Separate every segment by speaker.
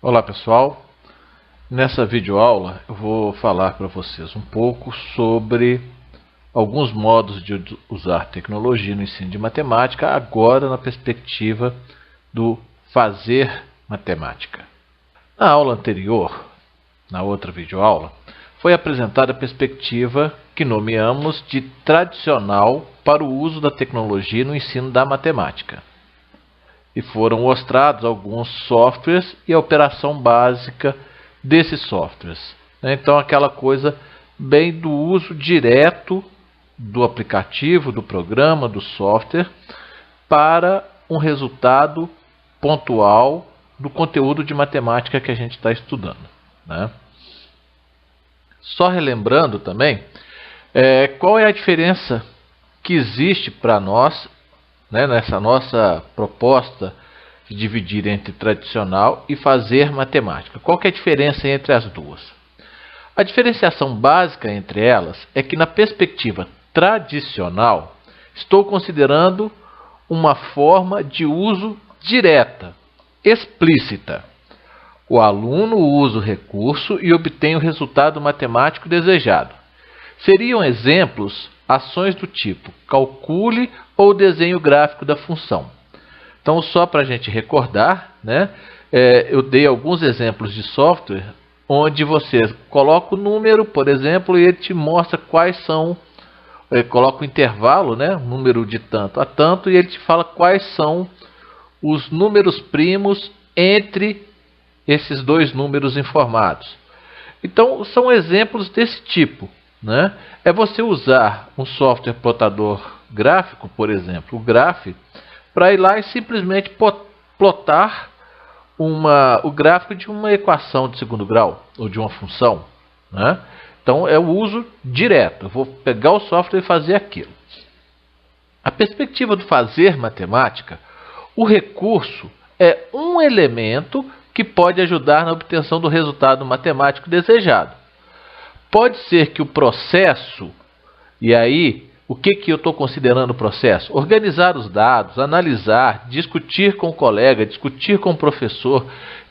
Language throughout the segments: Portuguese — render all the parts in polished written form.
Speaker 1: Olá pessoal, nessa videoaula eu vou falar para vocês um pouco sobre alguns modos de usar tecnologia no ensino de matemática, agora na perspectiva do fazer matemática. Na aula anterior, na outra videoaula, foi apresentada a perspectiva que nomeamos de tradicional para o uso da tecnologia no ensino da matemática. E foram mostrados alguns softwares e a operação básica desses softwares. Então, aquela coisa bem do uso direto do aplicativo, do programa, do software, para um resultado pontual do conteúdo de matemática que a gente está estudando, né? Só relembrando também, qual é a diferença que existe para nós, né, nessa nossa proposta de dividir entre tradicional e fazer matemática. Qual que é a diferença entre as duas? A diferenciação básica entre elas é que na perspectiva tradicional, estou considerando uma forma de uso direta, explícita. O aluno usa o recurso e obtém o resultado matemático desejado. Seriam exemplos ações do tipo calcule ou desenho gráfico da função. Então, só para a gente recordar, né, eu dei alguns exemplos de software onde você coloca o número, por exemplo, e ele te mostra quais são, coloca o intervalo, né, número de tanto a tanto, e ele te fala quais são os números primos entre esses dois números informados. Então, são exemplos desse tipo, né? É você usar um software plotador gráfico, por exemplo, o Graph, para ir lá e simplesmente plotar o gráfico de uma equação de segundo grau, ou de uma função, né? Então, é o uso direto. Eu vou pegar o software e fazer aquilo. A perspectiva do fazer matemática, o recurso é um elemento que pode ajudar na obtenção do resultado matemático desejado. Pode ser que o processo, e aí, o que eu estou considerando o processo? Organizar os dados, analisar, discutir com o colega, discutir com o professor,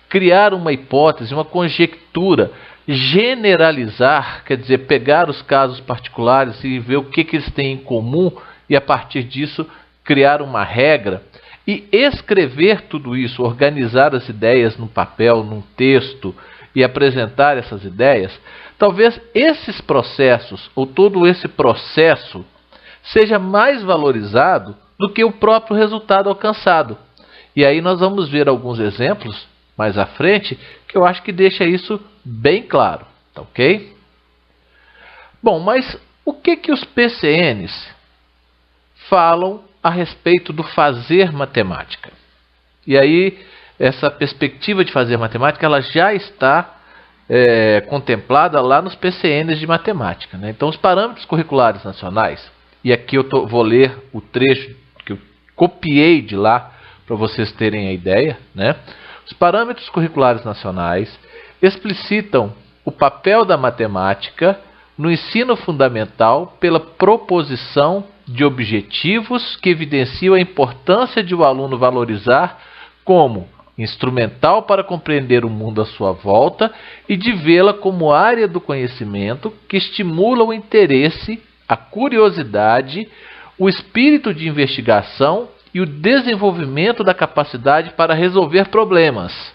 Speaker 1: criar uma hipótese, uma conjectura, generalizar, quer dizer, pegar os casos particulares e ver o que eles têm em comum e a partir disso criar uma regra e escrever tudo isso, organizar as ideias no papel, num texto e apresentar essas ideias. Talvez esses processos, ou todo esse processo, seja mais valorizado do que o próprio resultado alcançado. E aí nós vamos ver alguns exemplos mais à frente, que eu acho que deixa isso bem claro, tá ok? Bom, mas o que os PCNs falam a respeito do fazer matemática? E aí, essa perspectiva de fazer matemática, ela já está contemplada lá nos PCNs de matemática, né? Então, os parâmetros curriculares nacionais, e aqui eu vou ler o trecho que eu copiei de lá para vocês terem a ideia, né? Os parâmetros curriculares nacionais explicitam o papel da matemática no ensino fundamental pela proposição de objetivos que evidenciam a importância de o aluno valorizar como instrumental para compreender o mundo à sua volta e de vê-la como área do conhecimento que estimula o interesse, a curiosidade, o espírito de investigação e o desenvolvimento da capacidade para resolver problemas.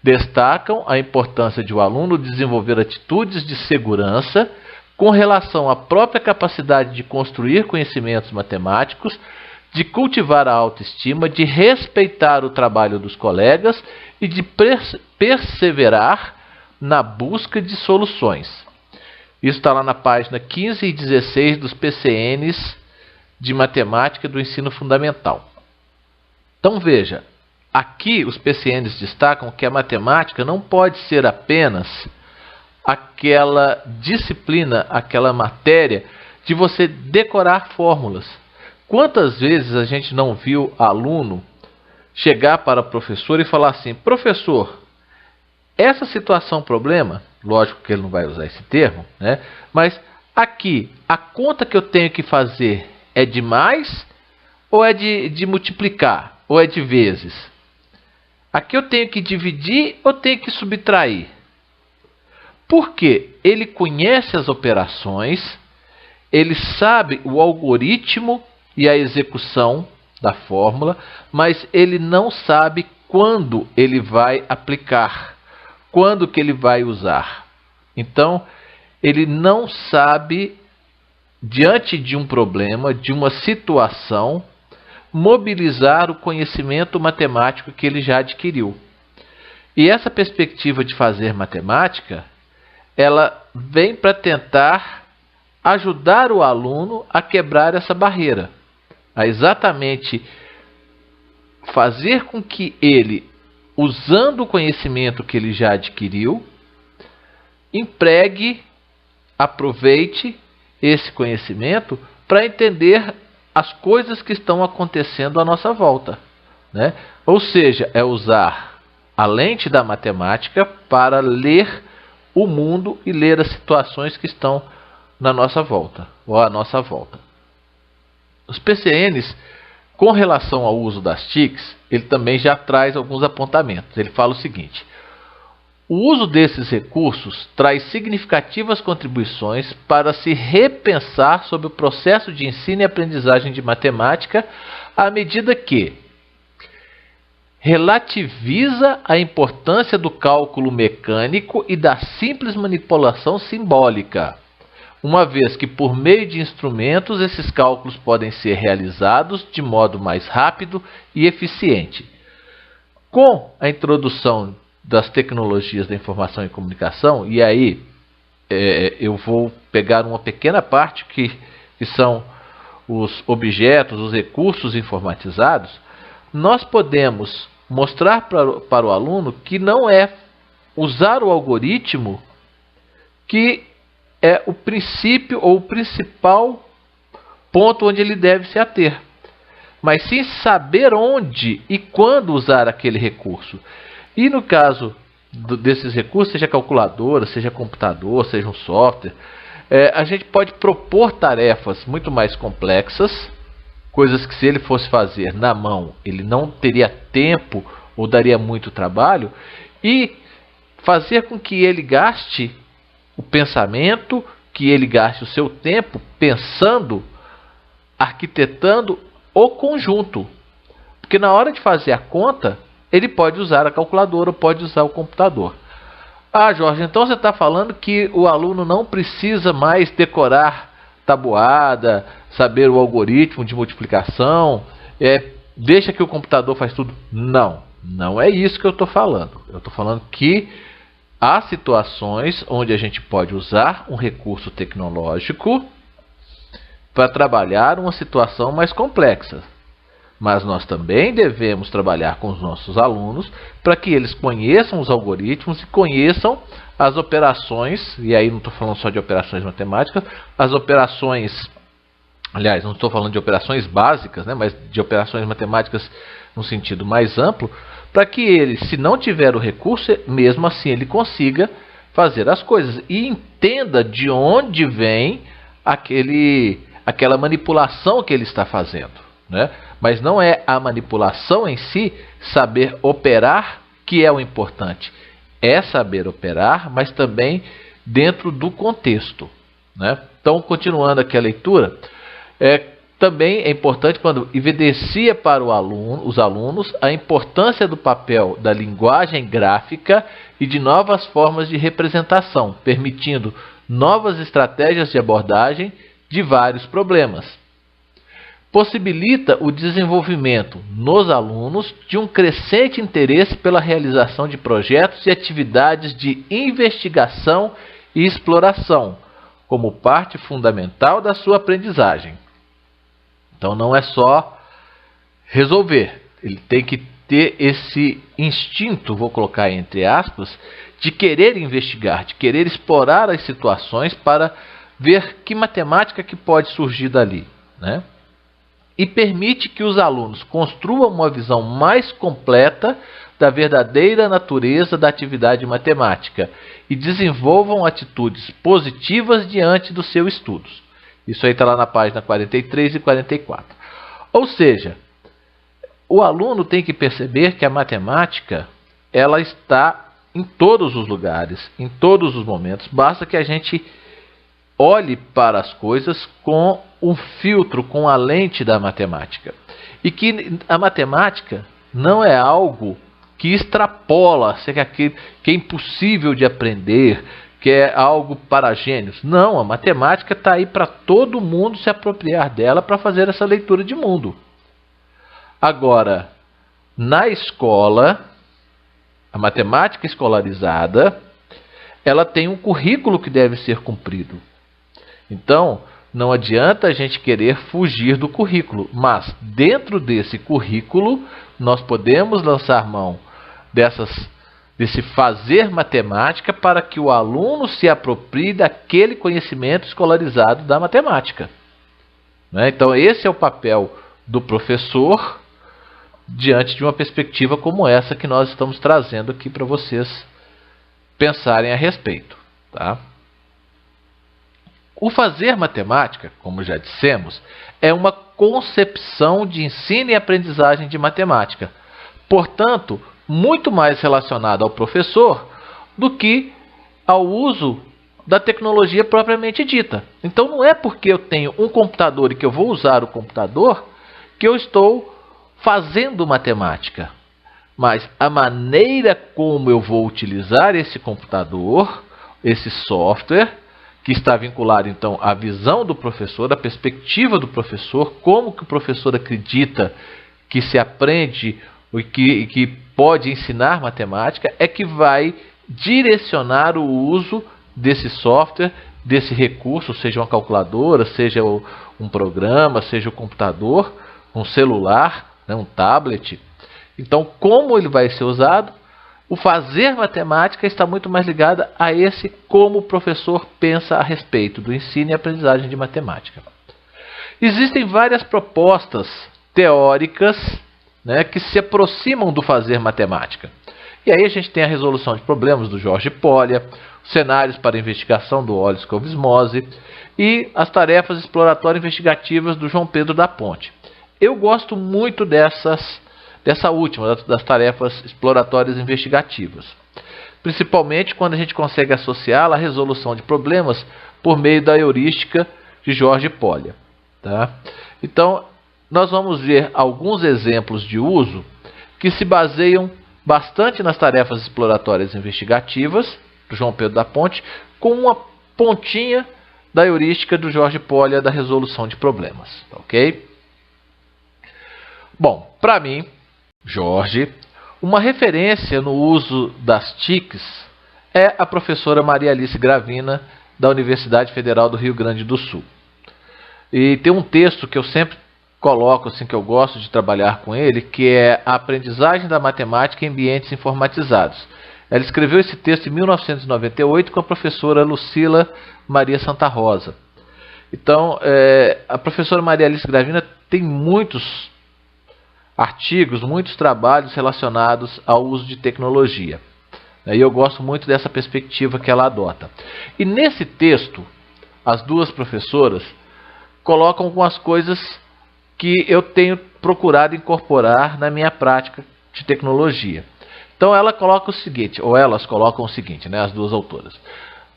Speaker 1: Destacam a importância de o aluno desenvolver atitudes de segurança com relação à própria capacidade de construir conhecimentos matemáticos, de cultivar a autoestima, de respeitar o trabalho dos colegas e de perseverar na busca de soluções. Isso está lá na página 15 e 16 dos PCNs de matemática do ensino fundamental. Então veja, aqui os PCNs destacam que a matemática não pode ser apenas aquela disciplina, aquela matéria de você decorar fórmulas. Quantas vezes a gente não viu aluno chegar para o professor e falar assim: professor, essa situação problema, lógico que ele não vai usar esse termo, né? Mas aqui, a conta que eu tenho que fazer é de mais ou é de multiplicar? Ou é de vezes? Aqui eu tenho que dividir ou tenho que subtrair? Porque ele conhece as operações, ele sabe o algoritmo e a execução da fórmula, mas ele não sabe quando ele vai aplicar, quando que ele vai usar. Então, ele não sabe, diante de um problema, de uma situação, mobilizar o conhecimento matemático que ele já adquiriu. E essa perspectiva de fazer matemática, ela vem para tentar ajudar o aluno a quebrar essa barreira, a exatamente fazer com que ele, usando o conhecimento que ele já adquiriu, empregue, aproveite esse conhecimento para entender as coisas que estão acontecendo à nossa volta, né? Ou seja, é usar a lente da matemática para ler o mundo e ler as situações que estão na nossa volta, ou à nossa volta. Os PCNs, com relação ao uso das TICs, ele também já traz alguns apontamentos. Ele fala o seguinte: o uso desses recursos traz significativas contribuições para se repensar sobre o processo de ensino e aprendizagem de matemática, à medida que relativiza a importância do cálculo mecânico e da simples manipulação simbólica, uma vez que, por meio de instrumentos, esses cálculos podem ser realizados de modo mais rápido e eficiente. Com a introdução das tecnologias da informação e comunicação, e aí eu vou pegar uma pequena parte que são os objetos, os recursos informatizados, nós podemos mostrar para o aluno que não é usar o algoritmo que é o princípio ou o principal ponto onde ele deve se ater, mas sim saber onde e quando usar aquele recurso. E no caso desses recursos, seja calculadora, seja computador, seja um software, a gente pode propor tarefas muito mais complexas, coisas que, se ele fosse fazer na mão, ele não teria tempo ou daria muito trabalho, e fazer com que ele gaste o pensamento, que ele gaste o seu tempo pensando, arquitetando o conjunto. Porque na hora de fazer a conta, ele pode usar a calculadora, pode usar o computador. Ah, Jorge, então você está falando que o aluno não precisa mais decorar tabuada, saber o algoritmo de multiplicação, deixa que o computador faz tudo. Não, não é isso que eu estou falando. Eu estou falando que há situações onde a gente pode usar um recurso tecnológico para trabalhar uma situação mais complexa. Mas nós também devemos trabalhar com os nossos alunos para que eles conheçam os algoritmos e conheçam as operações, e aí não estou falando só de operações matemáticas, as operações, aliás, não estou falando de operações básicas, né, mas de operações matemáticas no sentido mais amplo, para que ele, se não tiver o recurso, mesmo assim ele consiga fazer as coisas e entenda de onde vem aquela manipulação que ele está fazendo, né? Mas não é a manipulação em si, saber operar, que é o importante. É saber operar, mas também dentro do contexto, né? Então, continuando aqui a leitura, também é importante quando evidencia para os alunos a importância do papel da linguagem gráfica e de novas formas de representação, permitindo novas estratégias de abordagem de vários problemas. Possibilita o desenvolvimento nos alunos de um crescente interesse pela realização de projetos e atividades de investigação e exploração, como parte fundamental da sua aprendizagem. Então não é só resolver, ele tem que ter esse instinto, vou colocar entre aspas, de querer investigar, de querer explorar as situações para ver que matemática que pode surgir dali, né? E permite que os alunos construam uma visão mais completa da verdadeira natureza da atividade matemática e desenvolvam atitudes positivas diante dos seus estudos. Isso aí está lá na página 43 e 44. Ou seja, o aluno tem que perceber que a matemática ela está em todos os lugares, em todos os momentos. Basta que a gente olhe para as coisas com um filtro, com a lente da matemática. E que a matemática não é algo que extrapola, que é impossível de aprender, que é algo para gênios. Não, a matemática está aí para todo mundo se apropriar dela para fazer essa leitura de mundo. Agora, na escola, a matemática escolarizada, ela tem um currículo que deve ser cumprido. Então, não adianta a gente querer fugir do currículo, mas dentro desse currículo, nós podemos lançar mão desse fazer matemática para que o aluno se aproprie daquele conhecimento escolarizado da matemática. Né? Então, esse é o papel do professor diante de uma perspectiva como essa que nós estamos trazendo aqui para vocês pensarem a respeito. Tá? O fazer matemática, como já dissemos, é uma concepção de ensino e aprendizagem de matemática. Portanto, muito mais relacionado ao professor do que ao uso da tecnologia propriamente dita. Então não é porque eu tenho um computador e que eu vou usar o computador que eu estou fazendo matemática. Mas a maneira como eu vou utilizar esse computador, esse software, que está vinculado então à visão do professor, à perspectiva do professor, como que o professor acredita que se aprende e que pode ensinar matemática, é que vai direcionar o uso desse software, desse recurso, seja uma calculadora, seja um programa, seja o computador, um celular, né, um tablet. Então, como ele vai ser usado? O fazer matemática está muito mais ligado a esse como o professor pensa a respeito do ensino e aprendizagem de matemática. Existem várias propostas teóricas, né, que se aproximam do fazer matemática. E aí a gente tem a resolução de problemas do Jorge Polya, cenários para investigação do Hollis Cobesmose e as tarefas exploratórias investigativas do João Pedro da Ponte. Eu gosto muito dessa última, das tarefas exploratórias investigativas. Principalmente quando a gente consegue associá-la à resolução de problemas por meio da heurística de Jorge Polya. Tá? Então, nós vamos ver alguns exemplos de uso que se baseiam bastante nas tarefas exploratórias investigativas do João Pedro da Ponte, com uma pontinha da heurística do Jorge Polya da resolução de problemas. Ok? Bom, para mim, Jorge, uma referência no uso das TICs é a professora Maria Alice Gravina, da Universidade Federal do Rio Grande do Sul. E tem um texto que eu sempre coloco, assim, que eu gosto de trabalhar com ele, que é a aprendizagem da matemática em ambientes informatizados. Ela escreveu esse texto em 1998 com a professora Lucila Maria Santa Rosa. Então, a professora Maria Alice Gravina tem muitos artigos, muitos trabalhos relacionados ao uso de tecnologia. E eu gosto muito dessa perspectiva que ela adota. E nesse texto, as duas professoras colocam algumas coisas que eu tenho procurado incorporar na minha prática de tecnologia. Então ela coloca o seguinte, ou elas colocam o seguinte, né, as duas autoras.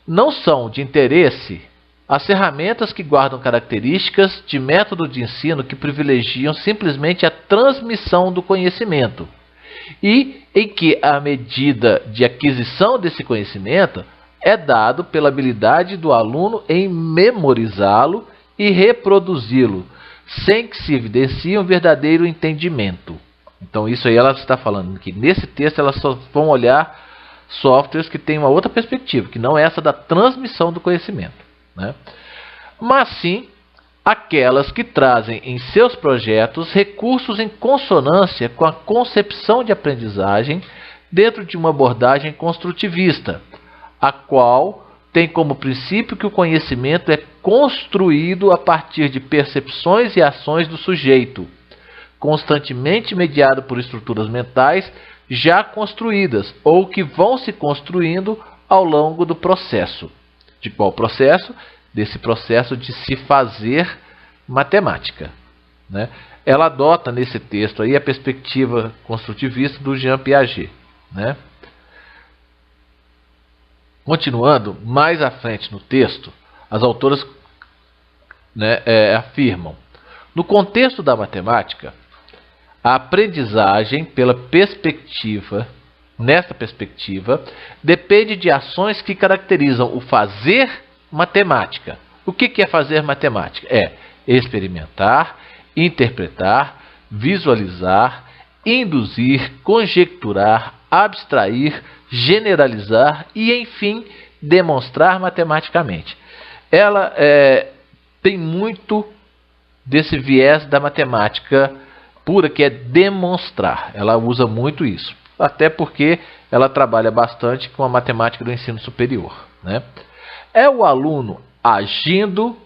Speaker 1: Não são de interesse as ferramentas que guardam características de método de ensino que privilegiam simplesmente a transmissão do conhecimento e em que a medida de aquisição desse conhecimento é dado pela habilidade do aluno em memorizá-lo e reproduzi-lo, sem que se evidencie um verdadeiro entendimento. Então isso aí ela está falando que nesse texto elas só vão olhar softwares que têm uma outra perspectiva, que não é essa da transmissão do conhecimento, né? Mas sim aquelas que trazem em seus projetos recursos em consonância com a concepção de aprendizagem dentro de uma abordagem construtivista, a qual tem como princípio que o conhecimento é construído a partir de percepções e ações do sujeito, constantemente mediado por estruturas mentais já construídas ou que vão se construindo ao longo do processo. De qual processo? Desse processo de se fazer matemática, né? Ela adota nesse texto aí a perspectiva construtivista do Jean Piaget, né? Continuando, mais à frente no texto, as autoras, né, afirmam: no contexto da matemática, a aprendizagem nessa perspectiva, depende de ações que caracterizam o fazer matemática. O que é fazer matemática? É experimentar, interpretar, visualizar, induzir, conjecturar, abstrair, generalizar e, enfim, demonstrar matematicamente. Ela tem muito desse viés da matemática pura, que é demonstrar. Ela usa muito isso, até porque ela trabalha bastante com a matemática do ensino superior, né? É o aluno agindo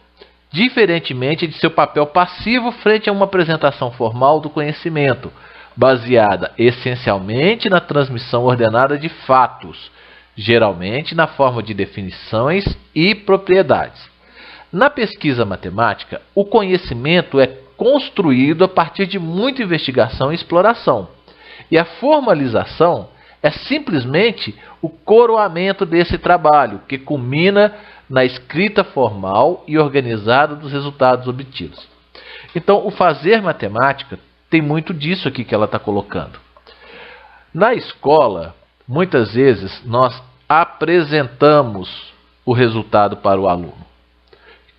Speaker 1: diferentemente de seu papel passivo frente a uma apresentação formal do conhecimento, baseada essencialmente na transmissão ordenada de fatos, geralmente na forma de definições e propriedades. Na pesquisa matemática, o conhecimento é construído a partir de muita investigação e exploração, e a formalização é simplesmente o coroamento desse trabalho, que culmina na escrita formal e organizada dos resultados obtidos. Então, o fazer matemática tem muito disso aqui que ela está colocando. Na escola, muitas vezes, nós apresentamos o resultado para o aluno.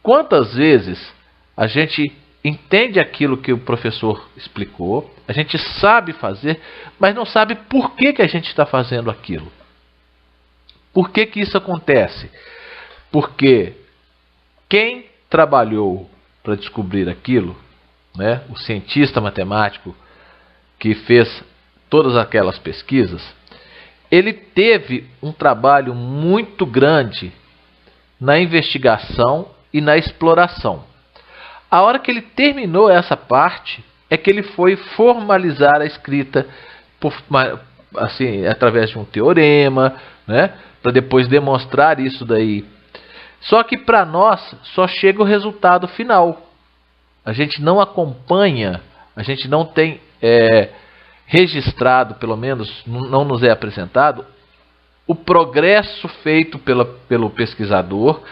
Speaker 1: Quantas vezes a gente entende aquilo que o professor explicou, a gente sabe fazer, mas não sabe por que a gente está fazendo aquilo. Por que isso acontece? Porque quem trabalhou para descobrir aquilo, né, o cientista matemático que fez todas aquelas pesquisas, ele teve um trabalho muito grande na investigação e na exploração. A hora que ele terminou essa parte, é que ele foi formalizar a escrita assim, através de um teorema, né, para depois demonstrar isso daí. Só que para nós só chega o resultado final. A gente não acompanha, a gente não tem registrado, pelo menos não nos é apresentado, o progresso feito pelo pesquisador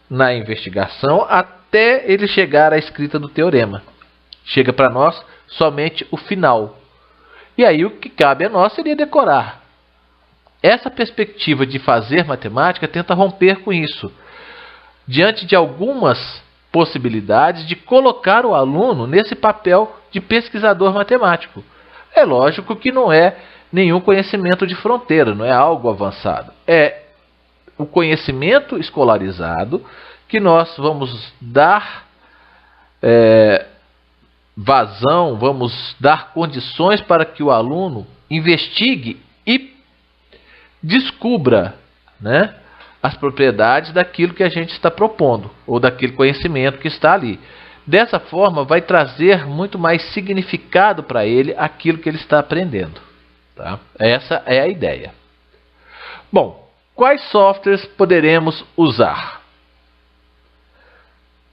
Speaker 1: na investigação até ele chegar à escrita do teorema. Chega para nós somente o final. E aí o que cabe a nós seria decorar. Essa perspectiva de fazer matemática tenta romper com isso, diante de algumas possibilidades de colocar o aluno nesse papel de pesquisador matemático. É lógico que não é nenhum conhecimento de fronteira, não é algo avançado. É o conhecimento escolarizado que nós vamos dar vazão, vamos dar condições para que o aluno investigue e descubra, né, as propriedades daquilo que a gente está propondo, ou daquele conhecimento que está ali. Dessa forma, vai trazer muito mais significado para ele aquilo que ele está aprendendo. Tá? Essa é a ideia. Bom, quais softwares poderemos usar?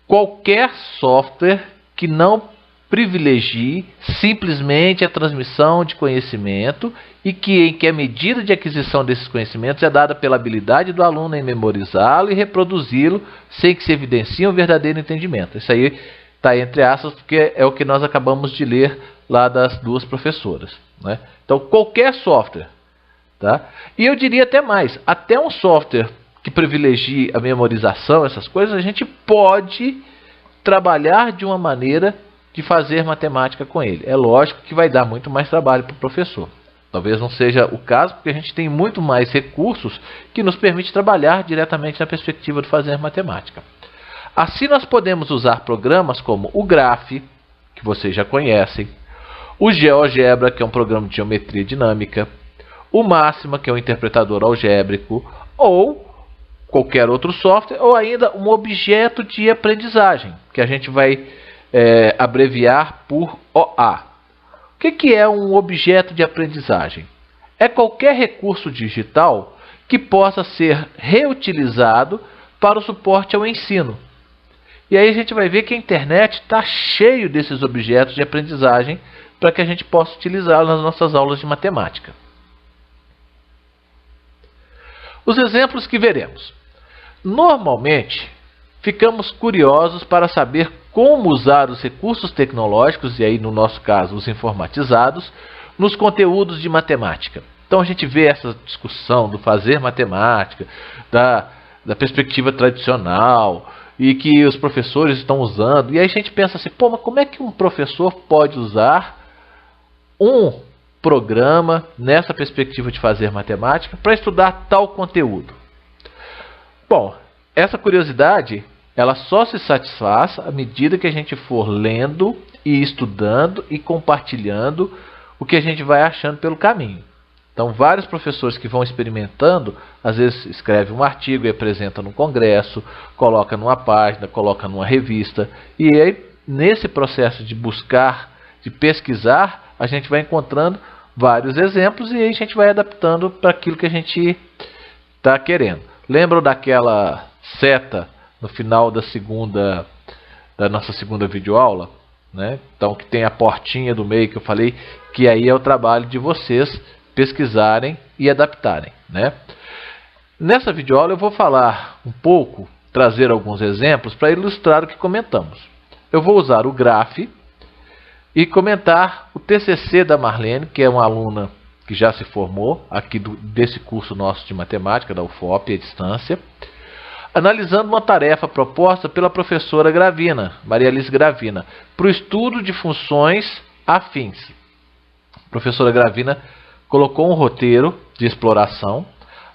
Speaker 1: Qualquer software que não privilegie simplesmente a transmissão de conhecimento e em que a medida de aquisição desses conhecimentos é dada pela habilidade do aluno em memorizá-lo e reproduzi-lo sem que se evidencie um verdadeiro entendimento. Isso aí está entre aspas, porque é o que nós acabamos de ler lá das duas professoras, né? Então, qualquer software, tá? E eu diria até mais, até um software que privilegie a memorização, essas coisas, a gente pode trabalhar de uma maneira de fazer matemática com ele. É lógico que vai dar muito mais trabalho para o professor. Talvez não seja o caso, porque a gente tem muito mais recursos que nos permite trabalhar diretamente na perspectiva de fazer matemática. Assim, nós podemos usar programas como o Graph, que vocês já conhecem, o GeoGebra, que é um programa de geometria dinâmica, o Máxima, que é um interpretador algébrico, ou qualquer outro software, ou ainda um objeto de aprendizagem, que a gente vai abreviar por OA. O que é um objeto de aprendizagem? É qualquer recurso digital que possa ser reutilizado para o suporte ao ensino. E aí a gente vai ver que a internet está cheio desses objetos de aprendizagem para que a gente possa utilizá-los nas nossas aulas de matemática. Os exemplos que veremos. Normalmente, ficamos curiosos para saber como usar os recursos tecnológicos, e aí no nosso caso os informatizados, nos conteúdos de matemática. Então a gente vê essa discussão do fazer matemática, da perspectiva tradicional, e que os professores estão usando, e aí a gente pensa assim, pô, mas como é que um professor pode usar um programa nessa perspectiva de fazer matemática para estudar tal conteúdo? Bom, essa curiosidade ela só se satisfaz à medida que a gente for lendo e estudando e compartilhando o que a gente vai achando pelo caminho. Então, vários professores que vão experimentando, às vezes escreve um artigo e apresenta no congresso, coloca numa página, coloca numa revista, e aí, nesse processo de buscar, de pesquisar, a gente vai encontrando vários exemplos e aí a gente vai adaptando para aquilo que a gente está querendo. Lembram daquela seta no final da nossa segunda videoaula, né? Então, que tem a portinha do meio que eu falei, que aí é o trabalho de vocês pesquisarem e adaptarem, né? Nessa videoaula eu vou falar um pouco, trazer alguns exemplos para ilustrar o que comentamos. Eu vou usar o Graph e comentar o TCC da Marlene, que é uma aluna que já se formou aqui desse curso nosso de matemática da UFOP à distância, analisando uma tarefa proposta pela professora Gravina, Maria Alice Gravina, para o estudo de funções afins. A professora Gravina colocou um roteiro de exploração,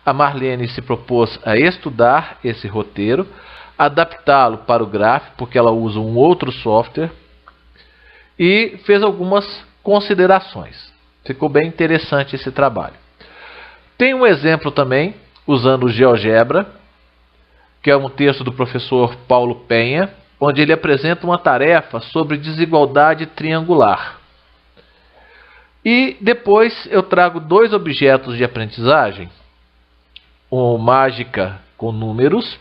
Speaker 1: a Marlene se propôs a estudar esse roteiro, adaptá-lo para o Graph, porque ela usa um outro software, e fez algumas considerações. Ficou bem interessante esse trabalho. Tem um exemplo também, usando o GeoGebra, que é um texto do professor Paulo Penha, onde ele apresenta uma tarefa sobre desigualdade triangular. E depois eu trago dois objetos de aprendizagem, o Mágica com números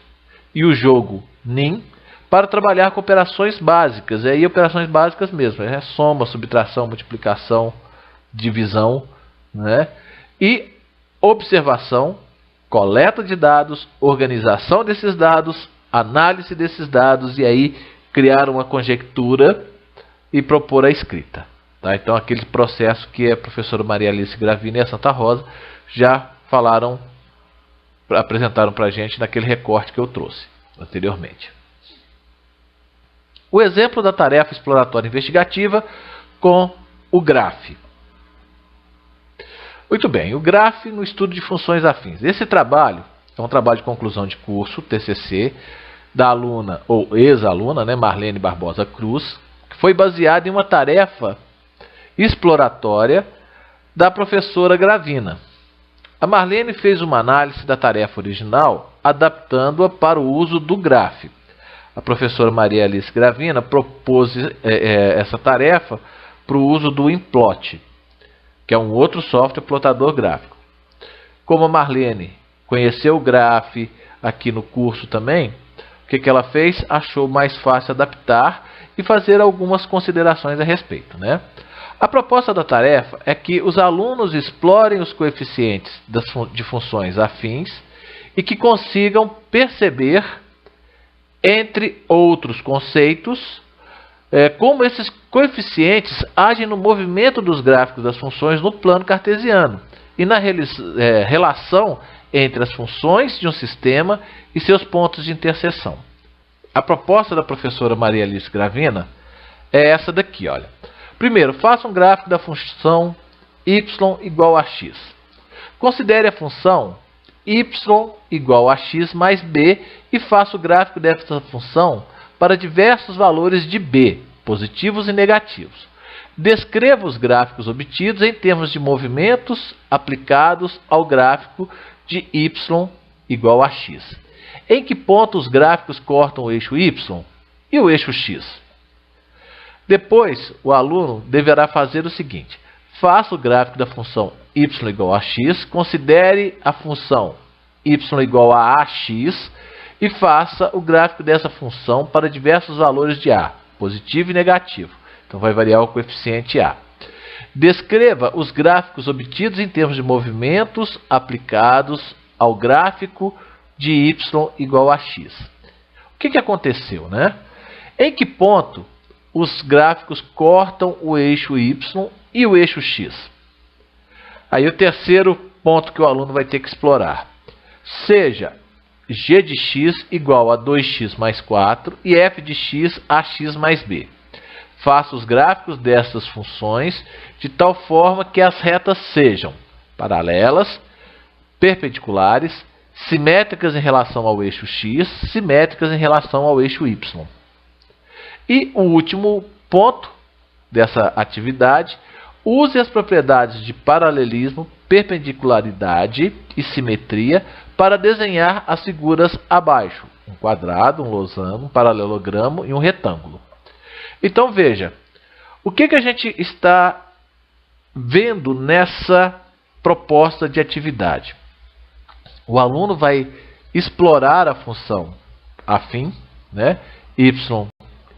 Speaker 1: e o jogo NIM, para trabalhar com operações básicas. E aí operações básicas mesmo, soma, subtração, multiplicação, divisão, né? E observação, coleta de dados, organização desses dados, análise desses dados e aí criar uma conjectura e propor a escrita. Tá? Então aquele processo que a professora Maria Alice Gravina e a Santa Rosa já apresentaram para a gente naquele recorte que eu trouxe anteriormente. O exemplo da tarefa exploratória investigativa com o Graph. Muito bem, o Graph no estudo de funções afins. Esse trabalho é um trabalho de conclusão de curso, TCC, da aluna ou ex-aluna, né, Marlene Barbosa Cruz, que foi baseado em uma tarefa exploratória da professora Gravina. A Marlene fez uma análise da tarefa original, adaptando-a para o uso do Graph. A professora Maria Alice Gravina propôs essa tarefa para o uso do Implot, que é um outro software plotador gráfico. Como a Marlene conheceu o Graph aqui no curso também, o que ela fez? Achou mais fácil adaptar e fazer algumas considerações a respeito, né? A proposta da tarefa é que os alunos explorem os coeficientes de funções afins e que consigam perceber, entre outros conceitos, como esses coeficientes agem no movimento dos gráficos das funções no plano cartesiano e na relação entre as funções de um sistema e seus pontos de interseção. A proposta da professora Maria Alice Gravina é essa daqui, olha. Primeiro, faça um gráfico da função y igual a x. Considere a função y igual a x mais b e faça o gráfico dessa função para diversos valores de b, positivos e negativos. Descreva os gráficos obtidos em termos de movimentos aplicados ao gráfico de y igual a x. Em que ponto os gráficos cortam o eixo y e o eixo x? Depois, o aluno deverá fazer o seguinte: faça o gráfico da função y igual a x, considere a função y igual a ax e faça o gráfico dessa função para diversos valores de a, positivo e negativo. Então vai variar o coeficiente a. Descreva os gráficos obtidos em termos de movimentos aplicados ao gráfico de y igual a x. O que aconteceu, né? Em que ponto os gráficos cortam o eixo y e o eixo x? Aí o terceiro ponto que o aluno vai ter que explorar. Seja g de x igual a 2x mais 4 e f de x a x mais b. Faça os gráficos dessas funções de tal forma que as retas sejam paralelas, perpendiculares, simétricas em relação ao eixo x, simétricas em relação ao eixo y. E o último ponto dessa atividade, use as propriedades de paralelismo, perpendicularidade e simetria para desenhar as figuras abaixo. Um quadrado, um losango, um paralelogramo e um retângulo. Então veja, o que a gente está vendo nessa proposta de atividade? O aluno vai explorar a função afim, né? Y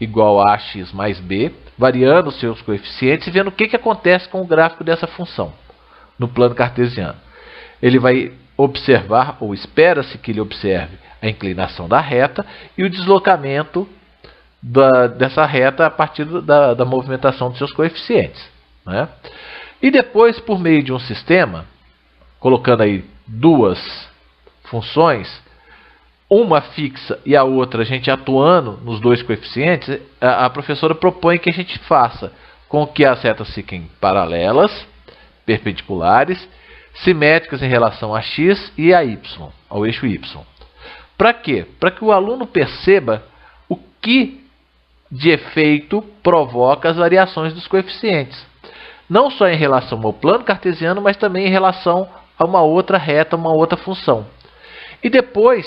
Speaker 1: igual a x mais b, variando os seus coeficientes e vendo o que acontece com o gráfico dessa função no plano cartesiano. Ele vai observar, ou espera-se que ele observe, a inclinação da reta e o deslocamento dessa reta a partir da movimentação dos seus coeficientes, né? E depois, por meio de um sistema, colocando aí duas funções, uma fixa e a outra a gente atuando nos dois coeficientes, a professora propõe que a gente faça com que as retas fiquem paralelas, perpendiculares, simétricas em relação a x e a y, ao eixo y. Para quê? Para que o aluno perceba o que de efeito provoca as variações dos coeficientes. Não só em relação ao plano cartesiano, mas também em relação a uma outra reta, uma outra função. E depois,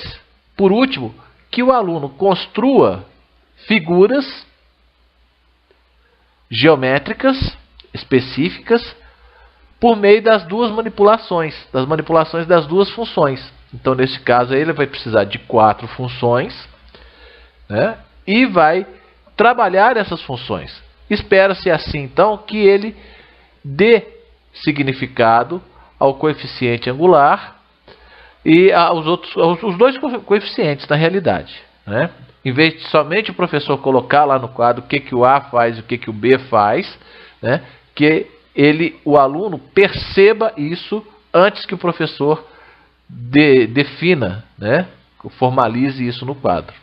Speaker 1: por último, que o aluno construa figuras geométricas específicas por meio das duas manipulações, das duas funções. Então, nesse caso, aí, ele vai precisar de 4 funções, né? E vai trabalhar essas funções. Espera-se assim, então, que ele dê significado ao coeficiente angular e os dois coeficientes na realidade, né? Em vez de somente o professor colocar lá no quadro o que o A faz e o que o B faz, né? Que o aluno perceba isso antes que o professor defina, né? Formalize isso no quadro.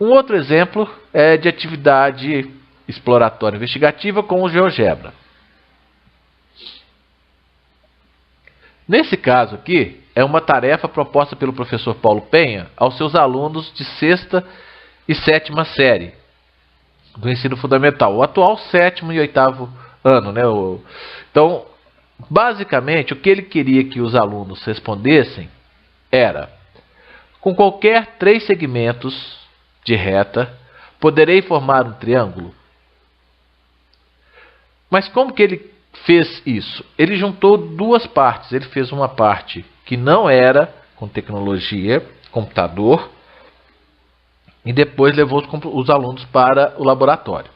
Speaker 1: Um outro exemplo é de atividade exploratória investigativa com o GeoGebra. Nesse caso aqui, é uma tarefa proposta pelo professor Paulo Penha aos seus alunos de 6ª e 7ª série do ensino fundamental, o atual 7º e 8º ano, né? Então, basicamente, o que ele queria que os alunos respondessem era: com qualquer 3 segmentos de reta, poderei formar um triângulo? Mas como que ele fez isso? Ele juntou duas partes. Ele fez uma parte que não era com tecnologia, computador, e depois levou os alunos para o laboratório.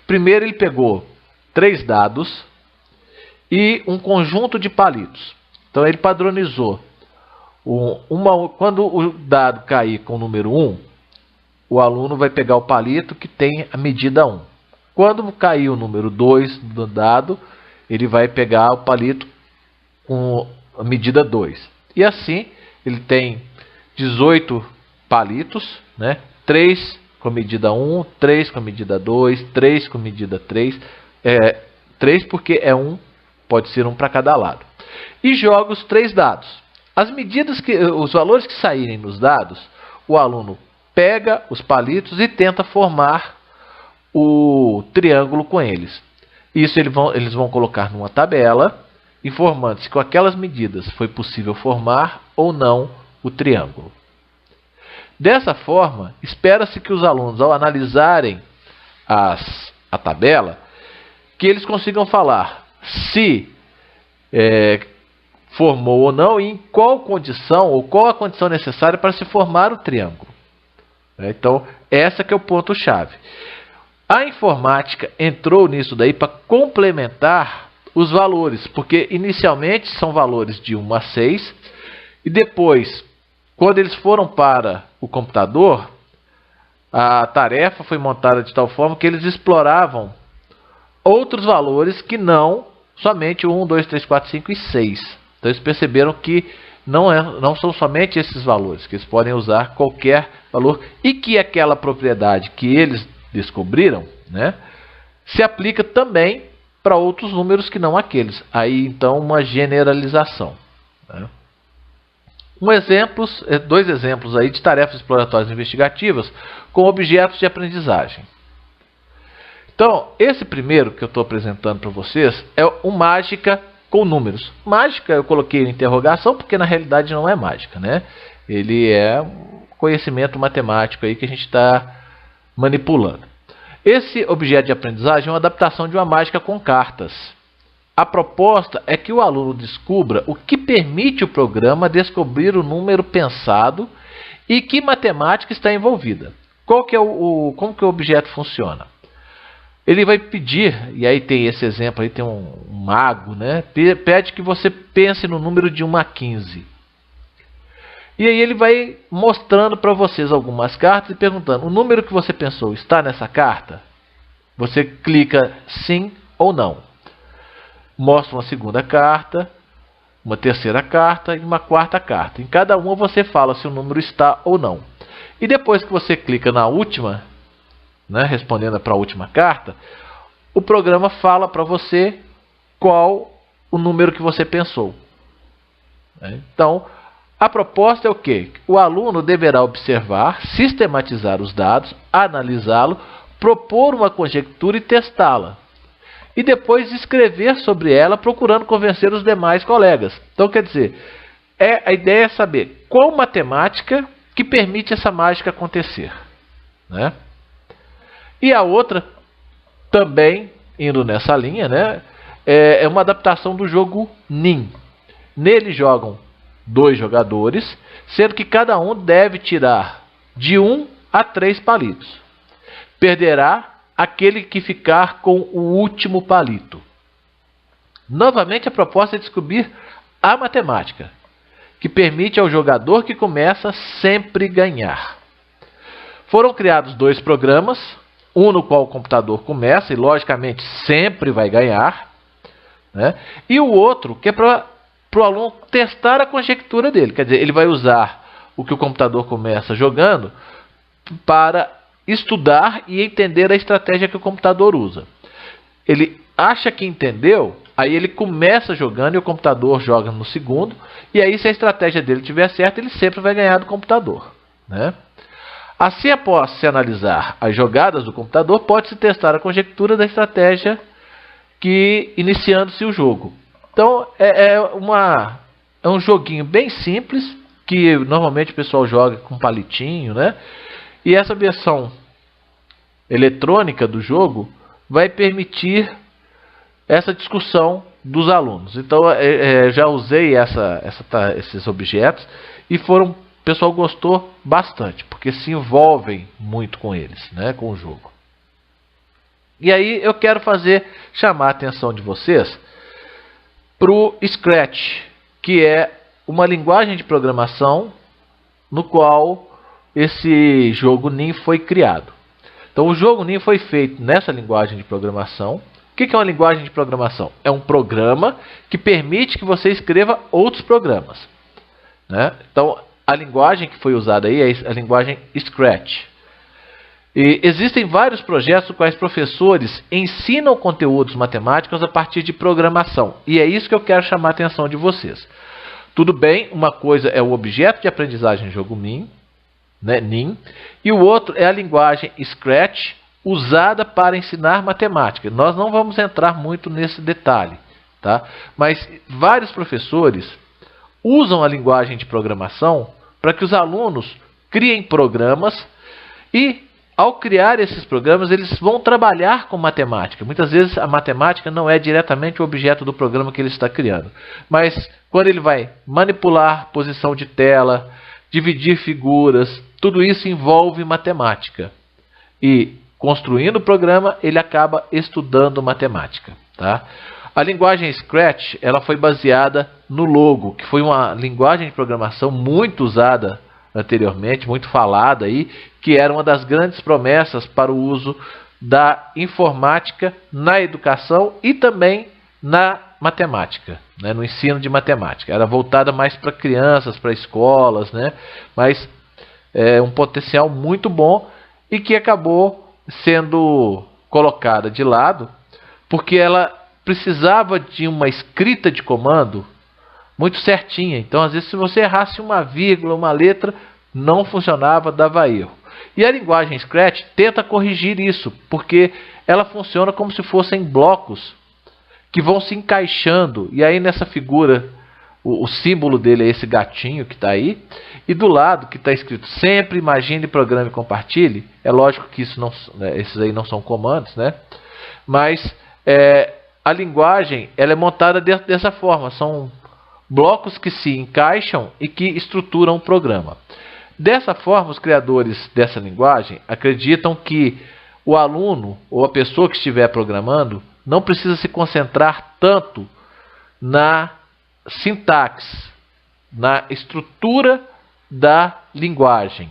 Speaker 1: Primeiro ele pegou 3 dados e um conjunto de palitos. Então ele padronizou. Quando o dado cair com o número 1, o aluno vai pegar o palito que tem a medida 1. Quando cair o número 2 do dado, ele vai pegar o palito com a medida 2. E assim, ele tem 18 palitos, né? 3 com a medida 1, 3 com a medida 2, 3 com a medida 3. 3 porque é 1, pode ser 1 para cada lado. E joga os 3 dados. Os valores que saírem nos dados, o aluno pega os palitos e tenta formar o triângulo com eles. Isso eles vão colocar numa tabela, informando se com aquelas medidas foi possível formar ou não o triângulo. Dessa forma, espera-se que os alunos, ao analisarem a tabela, que eles consigam falar se formou ou não e em qual condição ou qual a condição necessária para se formar o triângulo. Então, essa que é o ponto-chave. A informática entrou nisso daí para complementar os valores, porque inicialmente são valores de 1 a 6, E depois, quando eles foram para o computador, a tarefa foi montada de tal forma que eles exploravam outros valores que não somente 1, 2, 3, 4, 5 e 6. Então eles perceberam que não são somente esses valores, que eles podem usar qualquer valor e que aquela propriedade que eles descobriram, né, se aplica também para outros números que não aqueles. Aí então uma generalização, né? Dois exemplos aí de tarefas exploratórias investigativas com objetos de aprendizagem. Então, esse primeiro que eu estou apresentando para vocês é o mágica com números. Mágica eu coloquei em interrogação porque na realidade não é mágica, né? Ele é um conhecimento matemático aí que a gente está manipulando. Esse objeto de aprendizagem é uma adaptação de uma mágica com cartas. A proposta é que o aluno descubra o que permite o programa descobrir o número pensado e que matemática está envolvida. Como que o objeto funciona? Ele vai pedir, e aí tem esse exemplo, aí tem um mago, né? Pede que você pense no número de 1 a 15. E aí ele vai mostrando para vocês algumas cartas e perguntando, o número que você pensou está nessa carta? Você clica sim ou não. Mostra uma segunda carta, uma terceira carta e uma quarta carta. Em cada uma você fala se o número está ou não. E depois que você clica na última, né, respondendo para a última carta, o programa fala para você qual o número que você pensou. Então, a proposta é o quê? O aluno deverá observar, sistematizar os dados, analisá-lo, propor uma conjectura e testá-la. E depois escrever sobre ela, procurando convencer os demais colegas. Então, quer dizer, a ideia é saber qual matemática que permite essa mágica acontecer, né? E a outra, também indo nessa linha, né, é uma adaptação do jogo NIM. Nele jogam 2 jogadores, sendo que cada um deve tirar de 1 a 3 palitos. Perderá aquele que ficar com o último palito. Novamente, a proposta é descobrir a matemática, que permite ao jogador que começa sempre ganhar. Foram criados 2 programas, um no qual o computador começa e, logicamente, sempre vai ganhar, né? E o outro que é para o aluno testar a conjectura dele. Quer dizer, ele vai usar o que o computador começa jogando para estudar e entender a estratégia que o computador usa. Ele acha que entendeu, aí ele começa jogando e o computador joga no segundo, e aí se a estratégia dele estiver certa, ele sempre vai ganhar do computador, né? Assim, após se analisar as jogadas do computador, pode-se testar a conjectura da estratégia que iniciando-se o jogo. Então, é um joguinho bem simples, que normalmente o pessoal joga com palitinho, né? E essa versão eletrônica do jogo vai permitir essa discussão dos alunos. Então, já usei esses objetos e o pessoal gostou bastante, porque se envolvem muito com eles, né, com o jogo. E aí eu quero chamar a atenção de vocês para o Scratch, que é uma linguagem de programação no qual esse jogo NIM foi criado. Então o jogo NIM foi feito nessa linguagem de programação. O que é uma linguagem de programação? É um programa que permite que você escreva outros programas, né? Então a linguagem que foi usada aí é a linguagem Scratch. E existem vários projetos nos quais professores ensinam conteúdos matemáticos a partir de programação. E é isso que eu quero chamar a atenção de vocês. Tudo bem, uma coisa é o objeto de aprendizagem jogo NIM, né, NIM, e o outro é a linguagem Scratch usada para ensinar matemática. Nós não vamos entrar muito nesse detalhe, tá? Mas vários professores usam a linguagem de programação para que os alunos criem programas e, ao criar esses programas, eles vão trabalhar com matemática. Muitas vezes a matemática não é diretamente o objeto do programa que ele está criando. Mas quando ele vai manipular posição de tela, dividir figuras, tudo isso envolve matemática. E construindo o programa, ele acaba estudando matemática, tá? A linguagem Scratch ela foi baseada no Logo, que foi uma linguagem de programação muito usada anteriormente, muito falada aí, que era uma das grandes promessas para o uso da informática na educação e também na matemática, né, no ensino de matemática. Era voltada mais para crianças, para escolas, né, mas um potencial muito bom e que acabou sendo colocada de lado porque ela precisava de uma escrita de comando muito certinha. Então, às vezes, se você errasse uma vírgula, uma letra, não funcionava, dava erro. E a linguagem Scratch tenta corrigir isso, porque ela funciona como se fossem blocos que vão se encaixando. E aí, nessa figura, o símbolo dele é esse gatinho que está aí. E do lado que está escrito sempre imagine, programe e compartilhe. É lógico que isso não, esses aí não são comandos, né? Mas a linguagem ela é montada dessa forma. São blocos que se encaixam e que estruturam o programa. Dessa forma, os criadores dessa linguagem acreditam que o aluno ou a pessoa que estiver programando não precisa se concentrar tanto na sintaxe, na estrutura da linguagem,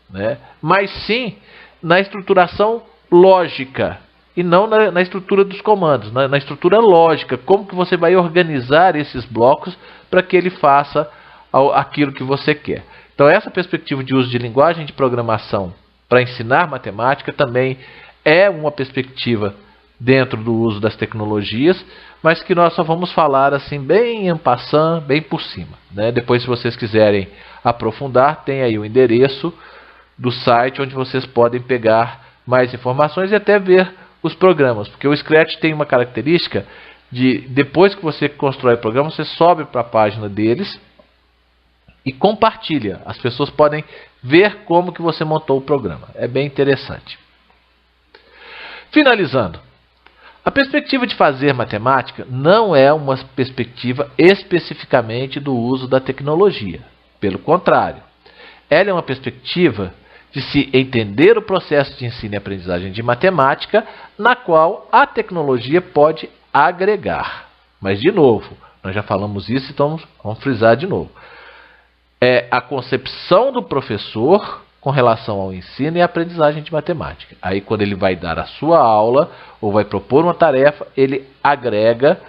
Speaker 1: né? Mas sim na estruturação lógica e não na estrutura dos comandos, na estrutura lógica, como que você vai organizar esses blocos para que ele faça aquilo que você quer. Então essa perspectiva de uso de linguagem de programação para ensinar matemática também é uma perspectiva dentro do uso das tecnologias, mas que nós só vamos falar assim bem en passant, bem por cima, né? Depois, se vocês quiserem aprofundar, tem aí o endereço do site onde vocês podem pegar mais informações e até ver os programas, porque o Scratch tem uma característica de, depois que você constrói o programa, você sobe para a página deles e compartilha. As pessoas podem ver como que você montou o programa. É bem interessante. Finalizando, a perspectiva de fazer matemática não é uma perspectiva especificamente do uso da tecnologia. Pelo contrário, ela é uma perspectiva de se entender o processo de ensino e aprendizagem de matemática, na qual a tecnologia pode agregar. Mas, de novo, nós já falamos isso, então vamos frisar de novo. É a concepção do professor com relação ao ensino e aprendizagem de matemática. Aí, quando ele vai dar a sua aula ou vai propor uma tarefa, ele agrega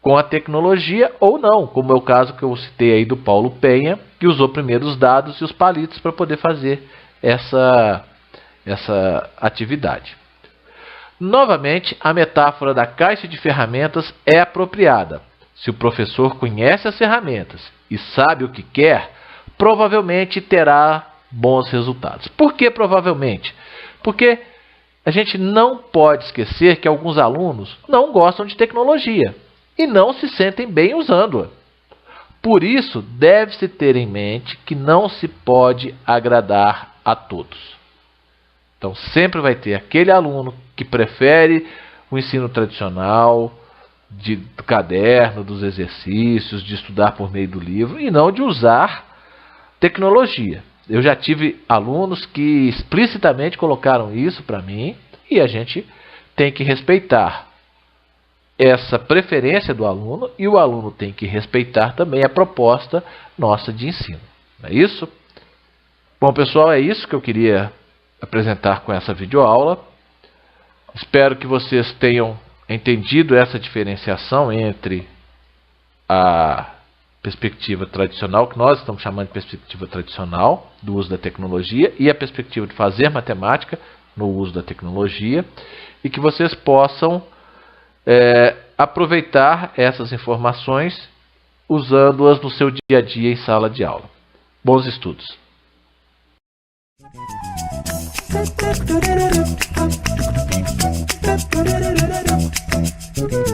Speaker 1: com a tecnologia ou não, como é o caso que eu citei aí do Paulo Penha, que usou primeiro os dados e os palitos para poder fazer essa atividade. Novamente, a metáfora da caixa de ferramentas é apropriada. Se o professor conhece as ferramentas e sabe o que quer, provavelmente terá bons resultados. Por que provavelmente? Porque a gente não pode esquecer que alguns alunos não gostam de tecnologia e não se sentem bem usando-a. Por isso, deve-se ter em mente que não se pode agradar a todos. Então, sempre vai ter aquele aluno que prefere o ensino tradicional, do caderno, dos exercícios, de estudar por meio do livro e não de usar tecnologia. Eu já tive alunos que explicitamente colocaram isso para mim e a gente tem que respeitar essa preferência do aluno e o aluno tem que respeitar também a proposta nossa de ensino. Não é isso? Bom, pessoal, é isso que eu queria apresentar com essa videoaula. Espero que vocês tenham entendido essa diferenciação entre a perspectiva tradicional, que nós estamos chamando de perspectiva tradicional, do uso da tecnologia, e a perspectiva de fazer matemática no uso da tecnologia, e que vocês possam aproveitar essas informações usando-as no seu dia a dia em sala de aula. Bons estudos!
Speaker 2: Thank you.